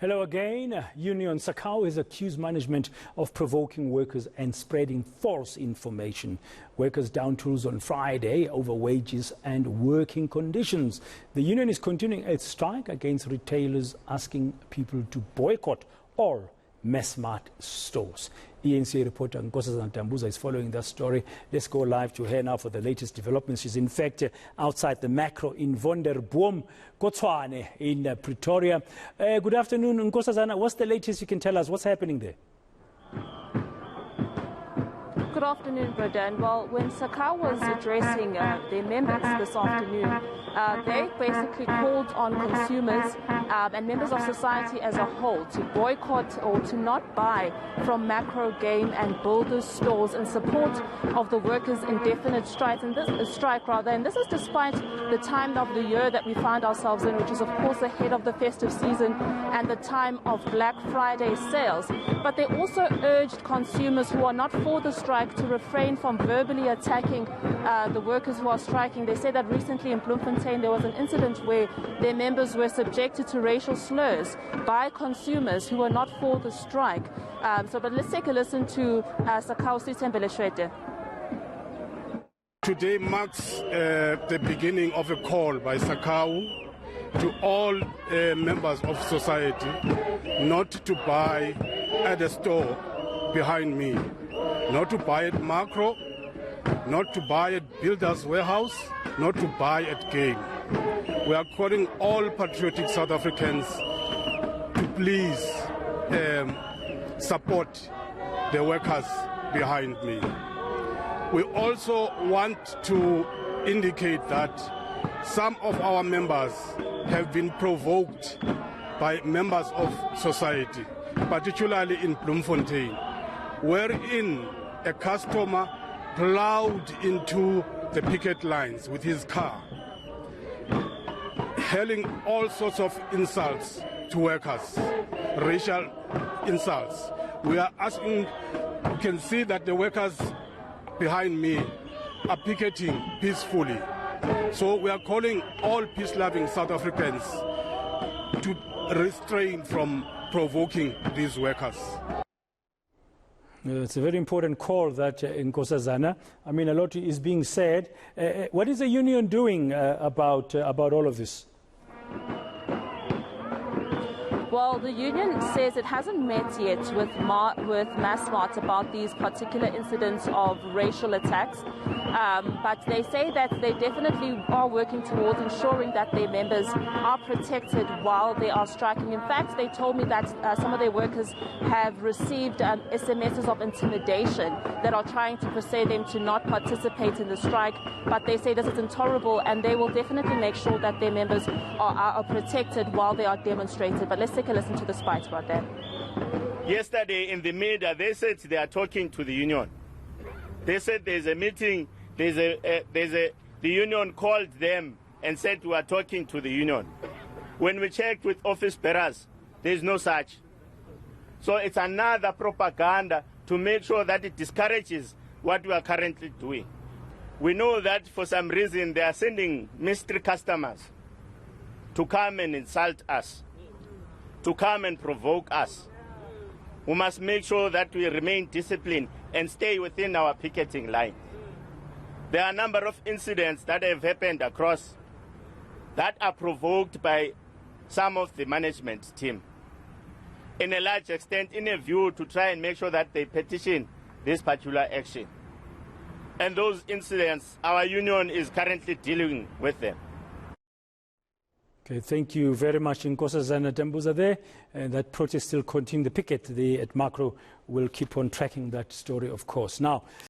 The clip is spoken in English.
Hello again. Union SACCAWU has accused management of provoking workers and spreading false information. Workers down tools on Friday over wages and working conditions. The union is continuing its strike against retailers, asking people to boycott all Massmart stores. eNCA reporter Nkosazana Dambuza is following that story. Let's go live to her now for the latest developments. She's in fact outside the macro in Vonderboom, Kotshwane in Pretoria. Good afternoon, Nkosazana. What's the latest you can tell us? What's happening there? Good afternoon, Bradan. Well, when SACCAWU was addressing their members this afternoon, they basically called on consumers and members of society as a whole to boycott or to not buy from macro, game and builders stores in support of the workers' indefinite strike. And this is despite the time of the year that we find ourselves in, which is of course ahead of the festive season and the time of Black Friday sales. But they also urged consumers who are not for the strike to refrain from verbally attacking the workers who are striking. They say that recently in Bloemfontein there was an incident where their members were subjected to racial slurs by consumers who were not for the strike. But let's take a listen to SACCAWU SITHEMBELE. Today marks the beginning of a call by SACCAWU to all members of society not to buy at the store behind me, not to buy at macro, not to buy at builders warehouse, not to buy at game. We are calling all patriotic South Africans to please support the workers behind me. We also want to indicate that some of our members have been provoked by members of society, particularly in Bloemfontein, wherein a customer plowed into the picket lines with his car, hurling all sorts of insults to workers, racial insults. We are asking, you can see that the workers behind me are picketing peacefully. So we are calling all peace-loving South Africans to restrain from provoking these workers. It's a very important call that Nkosazana. I mean, a lot is being said. What is the union doing about all of this? Well, the union says it hasn't met yet with Massmart about these particular incidents of racial attacks, but they say that they definitely are working towards ensuring that their members are protected while they are striking. In fact, they told me that some of their workers have received SMSs of intimidation that are trying to persuade them to not participate in the strike, but they say this is intolerable and they will definitely make sure that their members are protected while they are demonstrating. But let's take a listen to the spikes about that. Yesterday in the media, they said they are talking to the union. They said there's a meeting, the union called them and said we are talking to the union. When we checked with office bearers, there's no such. So it's another propaganda to make sure that it discourages what we are currently doing. We know that for some reason they are sending mystery customers to come and insult us, to come and provoke us. We must make sure that we remain disciplined and stay within our picketing line. There are a number of incidents that have happened across that are provoked by some of the management team, in a large extent in a view to try and make sure that they petition this particular action. And those incidents, our union is currently dealing with them. Okay, thank you very much, Nkosazana Dambuza there. And that protest still continues. The picket at macro will keep on tracking that story, of course. Now,